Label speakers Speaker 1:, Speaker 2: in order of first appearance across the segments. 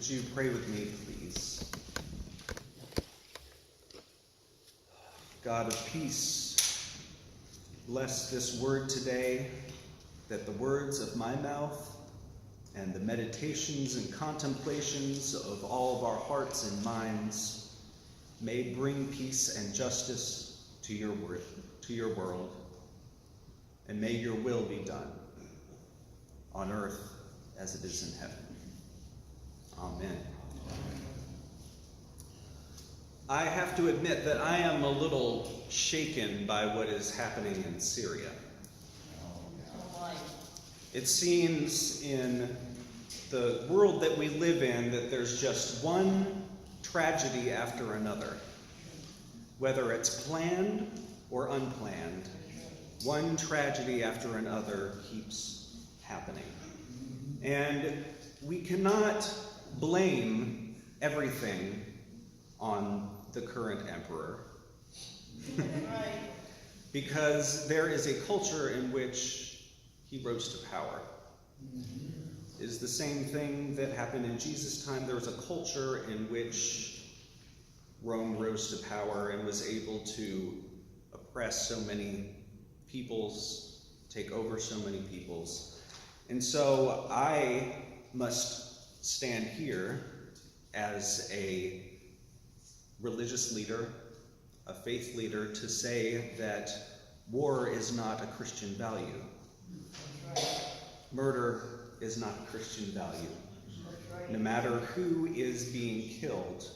Speaker 1: Would you pray with me, please? God of peace, bless this word today, that the words of my mouth and the meditations and contemplations of all of our hearts and minds may bring peace and justice to your world, and may your will be done on earth as it is in heaven. Amen. I have to admit that I am a little shaken by what is happening in Syria. It seems in the world that we live in that there's just one tragedy after another. Whether it's planned or unplanned, one tragedy after another keeps happening. And we cannot blame everything on the current emperor. Because there is a culture in which he rose to power. It is the same thing that happened in Jesus' time. There was a culture in which Rome rose to power and was able to oppress so many peoples, take over so many peoples. And so I must stand here as a religious leader, a faith leader, to say that war is not a Christian value. Murder is not a Christian value. No matter who is being killed,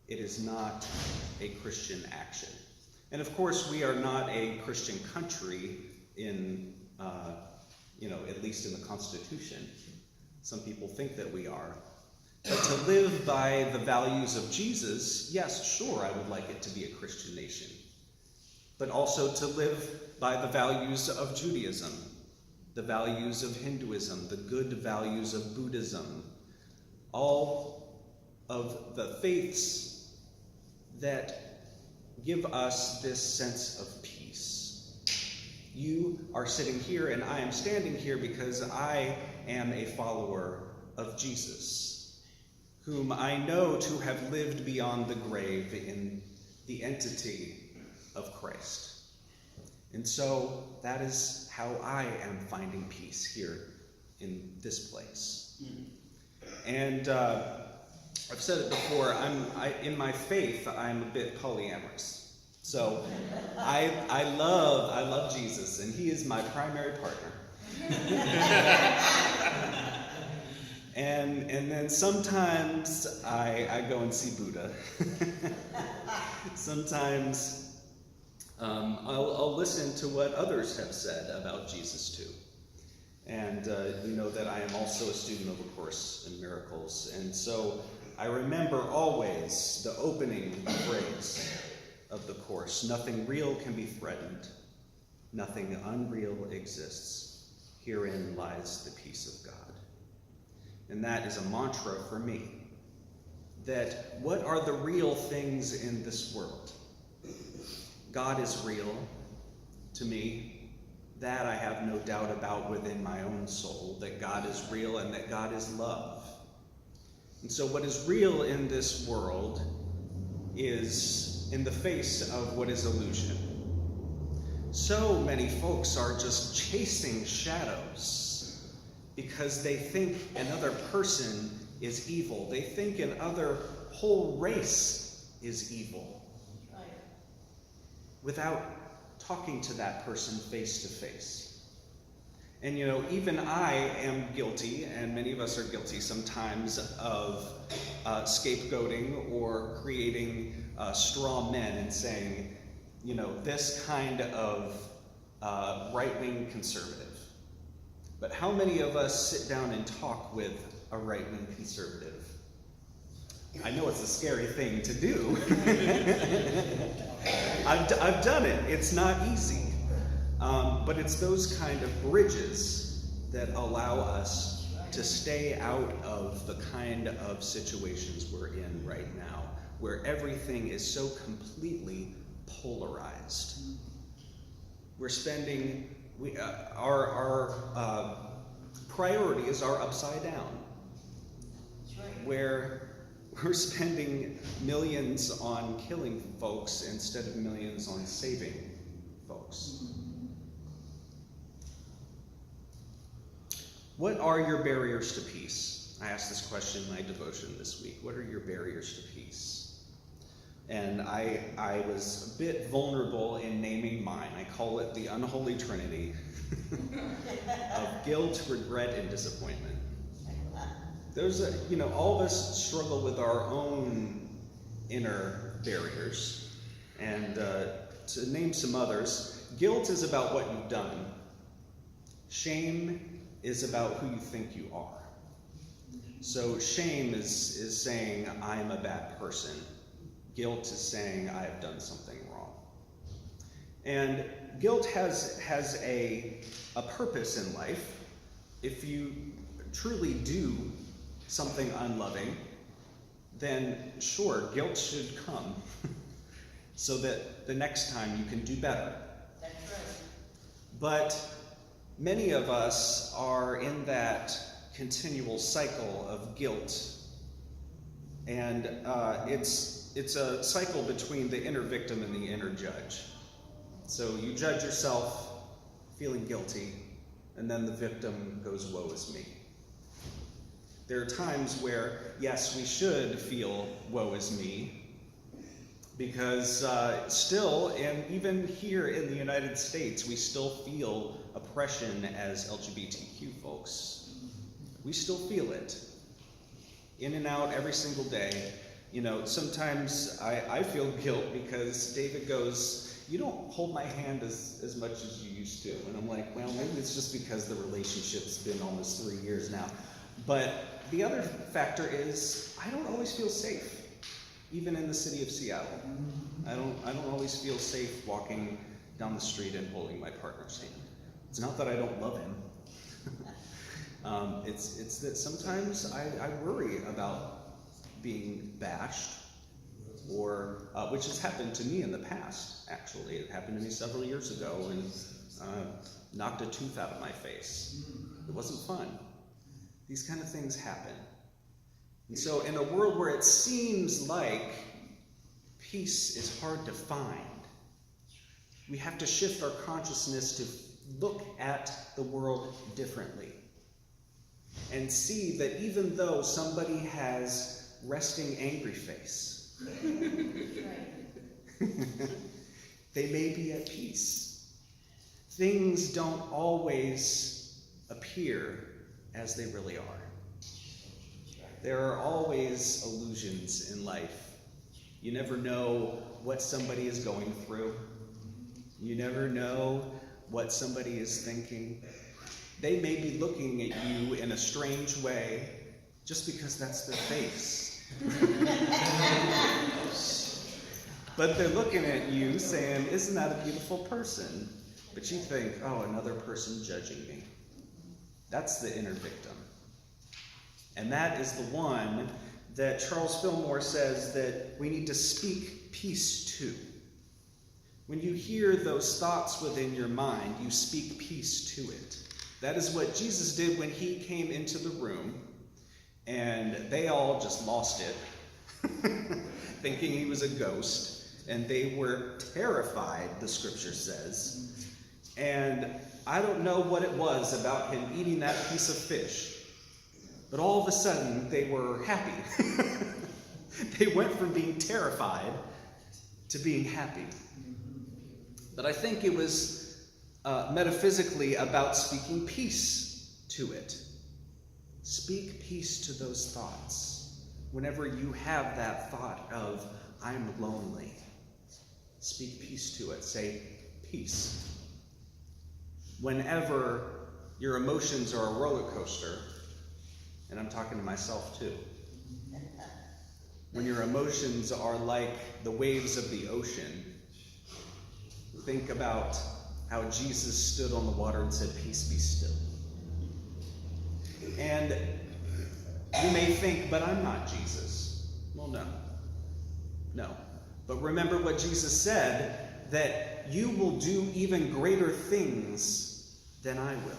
Speaker 1: it is not a Christian action. And of course, we are not a Christian country in, at least in the Constitution. Some people think that we are. But to live by the values of Jesus, yes, sure, I would like it to be a Christian nation. But also to live by the values of Judaism, the values of Hinduism, the good values of Buddhism, all of the faiths that give us this sense of peace. You are sitting here and I am standing here because I am a follower of Jesus, whom I know to have lived beyond the grave in the entity of Christ. And so that is how I am finding peace here in this place. And I've said it before, in my faith, I'm a bit polyamorous. So I love Jesus, and he is my primary partner. And then sometimes I go and see Buddha. Sometimes I'll listen to what others have said about Jesus too. And you know that I am also a student of A Course in Miracles. And so I remember always the opening phrase of the Course: nothing real can be threatened, nothing unreal exists. Herein lies the peace of God. And that is a mantra for me. That what are the real things in this world? God is real to me. That I have no doubt about within my own soul, that God is real and that God is love. And so what is real in this world is in the face of what is illusion. So many folks are just chasing shadows because they think another person is evil. They think another whole race is evil. Without talking to that person face to face. And even I am guilty, and many of us are guilty sometimes, of scapegoating or creating straw men and saying, this kind of right-wing conservative. But how many of us sit down and talk with a right-wing conservative? I know it's a scary thing to do. I've done it. It's not easy. But it's those kind of bridges that allow us to stay out of the kind of situations we're in right now, where everything is so completely polarized. We're spending, our priorities are upside down. where we're spending millions on killing folks instead of millions on saving folks. What are your barriers to peace? I asked this question in my devotion this week. What are your barriers to peace? And I was a bit vulnerable in naming mine. I call it the unholy trinity of guilt, regret, and disappointment. There's all of us struggle with our own inner barriers. And to name some others, guilt is about what you've done. Shame is about who you think you are. So shame is saying, I am a bad person. Guilt is saying, I have done something wrong. And guilt has a purpose in life. If you truly do something unloving, then sure, guilt should come so that the next time you can do better.
Speaker 2: That's right.
Speaker 1: But many of us are in that continual cycle of guilt, and it's a cycle between the inner victim and the inner judge. So you judge yourself feeling guilty, and then the victim goes, woe is me. There are times where, yes, we should feel woe is me, because still, and even here in the United States, we still feel oppression as LGBTQ folks. We still feel it. In and out every single day. Sometimes I feel guilt because David goes, you don't hold my hand as much as you used to. And I'm like, well, maybe it's just because the relationship's been almost 3 years now. But the other factor is I don't always feel safe. Even in the city of Seattle, I don't always feel safe walking down the street and holding my partner's hand. It's not that I don't love him. It's that sometimes I worry about being bashed, or which has happened to me in the past. Actually, it happened to me several years ago and knocked a tooth out of my face. It wasn't fun. These kind of things happen. And so in a world where it seems like peace is hard to find, we have to shift our consciousness to look at the world differently and see that even though somebody has resting angry face, they may be at peace. Things don't always appear as they really are. There are always illusions in life. You never know what somebody is going through. You never know what somebody is thinking. They may be looking at you in a strange way just because that's their face. But they're looking at you saying, isn't that a beautiful person? But you think, oh, another person judging me. That's the inner victim. And that is the one that Charles Fillmore says that we need to speak peace to. When you hear those thoughts within your mind, you speak peace to it. That is what Jesus did when he came into the room, and they all just lost it, thinking he was a ghost, and they were terrified, the scripture says. And I don't know what it was about him eating that piece of fish, but all of a sudden, they were happy. They went from being terrified to being happy. But I think it was metaphysically about speaking peace to it. Speak peace to those thoughts. Whenever you have that thought of, I'm lonely, speak peace to it. Say, peace. Whenever your emotions are a roller coaster, and I'm talking to myself too. When your emotions are like the waves of the ocean, think about how Jesus stood on the water and said, peace be still. And you may think, but I'm not Jesus. Well, no. No. But remember what Jesus said, that you will do even greater things than I will.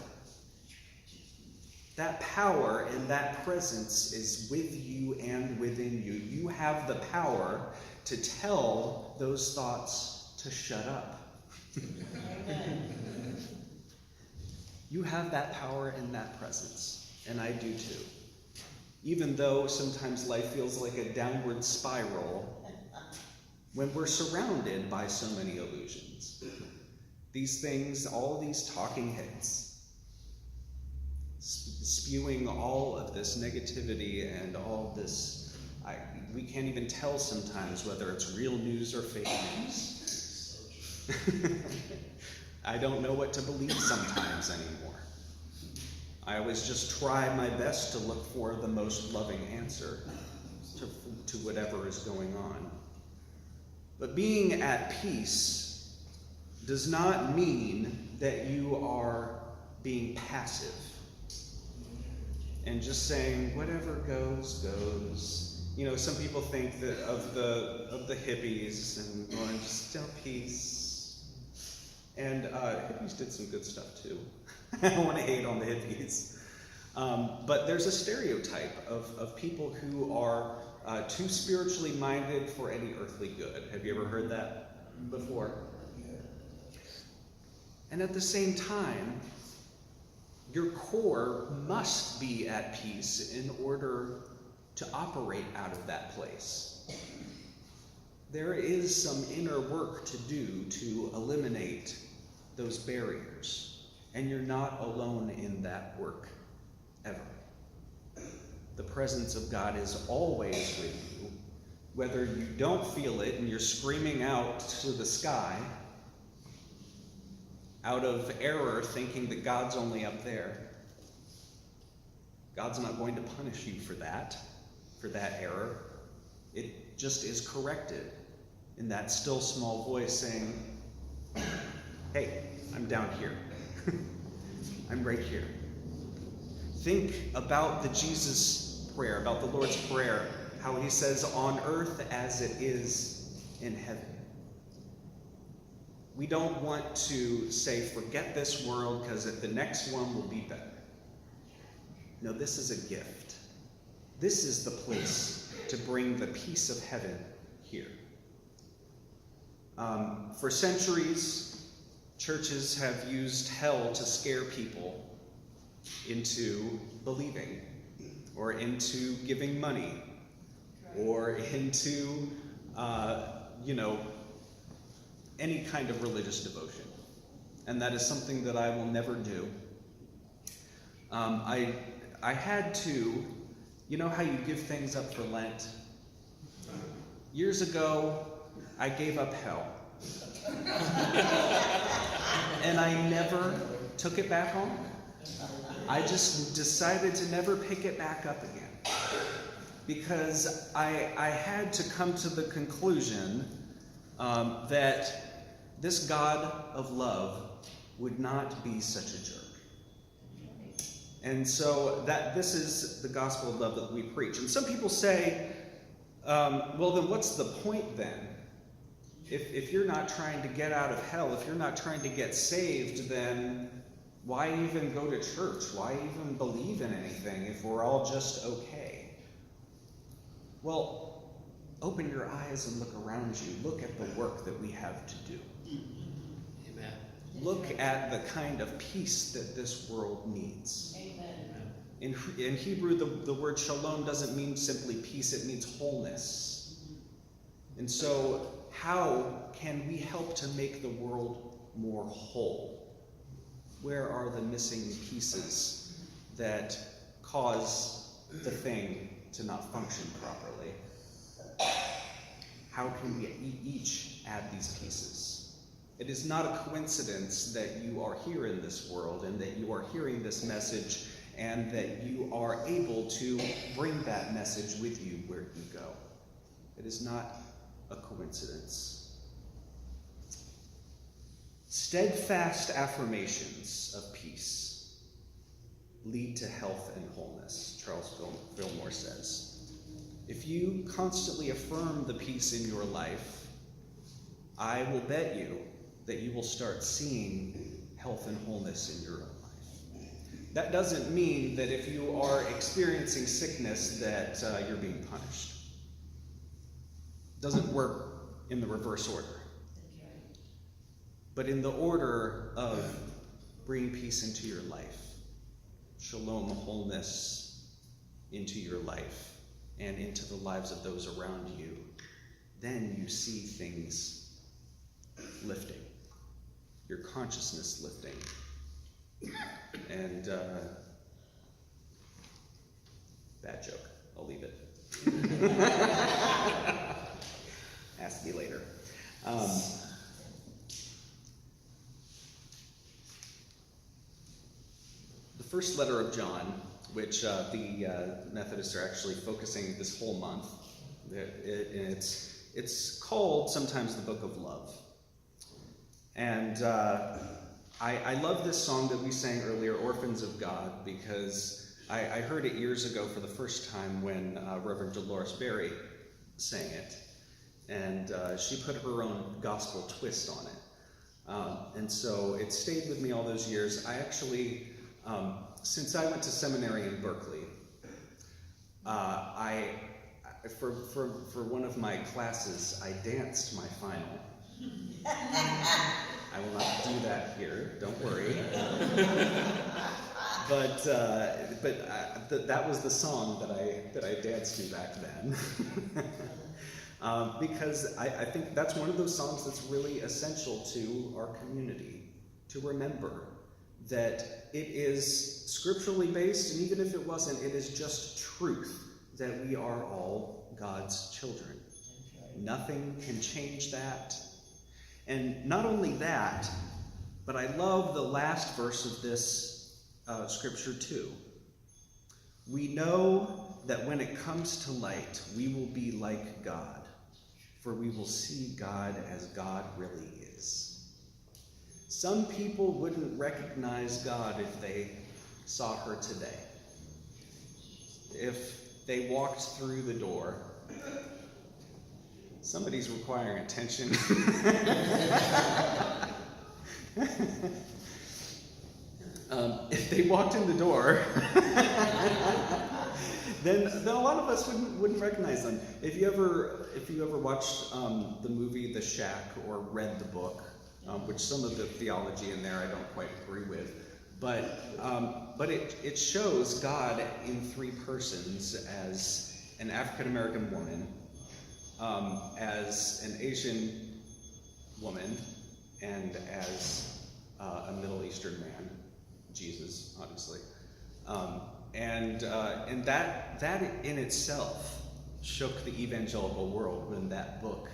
Speaker 1: That power and that presence is with you and within you. You have the power to tell those thoughts to shut up. You have that power and that presence, and I do too. Even though sometimes life feels like a downward spiral when we're surrounded by so many illusions. These things, all these talking heads, spewing all of this negativity and all this, we can't even tell sometimes whether it's real news or fake news. I don't know what to believe sometimes anymore. I always just try my best to look for the most loving answer to whatever is going on. But being at peace does not mean that you are being passive and just saying whatever goes, goes. You know, some people think that of the hippies and going just tell peace. And hippies did some good stuff too. I don't want to hate on the hippies. But there's a stereotype of people who are too spiritually minded for any earthly good. Have you ever heard that before? And at the same time, your core must be at peace in order to operate out of that place. There is some inner work to do to eliminate those barriers, and you're not alone in that work, ever. The presence of God is always with you, whether you don't feel it and you're screaming out to the sky, out of error, thinking that God's only up there. God's not going to punish you for that error. It just is corrected in that still small voice saying, hey, I'm down here. I'm right here. Think about the Jesus prayer, about the Lord's Prayer, how he says, on earth as it is in heaven. We don't want to say, forget this world because the next one will be better. No, this is a gift. This is the place to bring the peace of heaven here. For centuries, churches have used hell to scare people into believing, or into giving money, or into, any kind of religious devotion. And that is something that I will never do. I had to, you know how you give things up for Lent? Years ago, I gave up hell. And I never took it back on. I just decided to never pick it back up again. Because I had to come to the conclusion that this God of love would not be such a jerk. And so this is the gospel of love that we preach. And some people say, well, then what's the point then? If you're not trying to get out of hell, if you're not trying to get saved, then why even go to church? Why even believe in anything if we're all just okay? Well, open your eyes and look around you. Look at the work that we have to do.
Speaker 2: Amen.
Speaker 1: Look at the kind of peace that this world needs. Amen. In Hebrew, the word shalom doesn't mean simply peace, it means wholeness. And so, how can we help to make the world more whole? Where are the missing pieces that cause the thing to not function properly? How can we each add these pieces? It is not a coincidence that you are here in this world and that you are hearing this message and that you are able to bring that message with you where you go. It is not a coincidence. Steadfast affirmations of peace lead to health and wholeness, Charles Fillmore says. If you constantly affirm the peace in your life, I will bet you that you will start seeing health and wholeness in your own life. That doesn't mean that if you are experiencing sickness that you're being punished. It doesn't work in the reverse order. But in the order of bringing peace into your life, shalom, wholeness into your life and into the lives of those around you, then you see things lifting, your consciousness lifting. And bad joke, I'll leave it. Ask me later. The first letter of John, which the Methodists are actually focusing this whole month, it's called sometimes the Book of Love. And I love this song that we sang earlier, Orphans of God, because I heard it years ago for the first time when Reverend Dolores Berry sang it. And she put her own gospel twist on it. And so it stayed with me all those years. I actually, since I went to seminary in Berkeley, for one of my classes, I danced my final. I will not do that here, don't worry. But that was the song that I danced to back then. Because I think that's one of those songs that's really essential to our community, to remember that it is scripturally based, and even if it wasn't, it is just truth that we are all God's children. Nothing can change that. And not only that, but I love the last verse of this scripture too. We know that when it comes to light, we will be like God, for we will see God as God really is. Some people wouldn't recognize God if they saw her today. If they walked through the door, somebody's requiring attention. If they walked in the door, then a lot of us wouldn't recognize them. If you ever watched the movie The Shack or read the book, which some of the theology in there I don't quite agree with, but it shows God in three persons, as an African American woman, as an Asian woman, and as a Middle Eastern man, Jesus, obviously, and that in itself shook the evangelical world when that book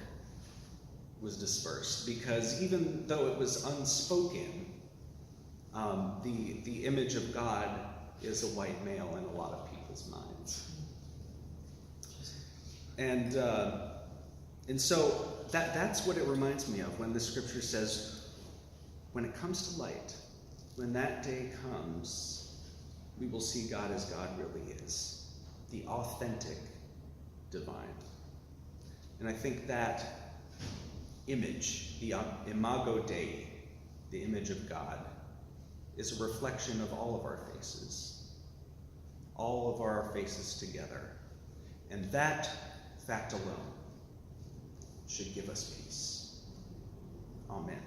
Speaker 1: was dispersed, because even though it was unspoken, the image of God is a white male in a lot of people's minds. And so that's what it reminds me of when the scripture says, when it comes to light, when that day comes, we will see God as God really is, the authentic divine. And I think that image, the imago Dei, the image of God, is a reflection of all of our faces together. And that fact alone should give us peace. Amen.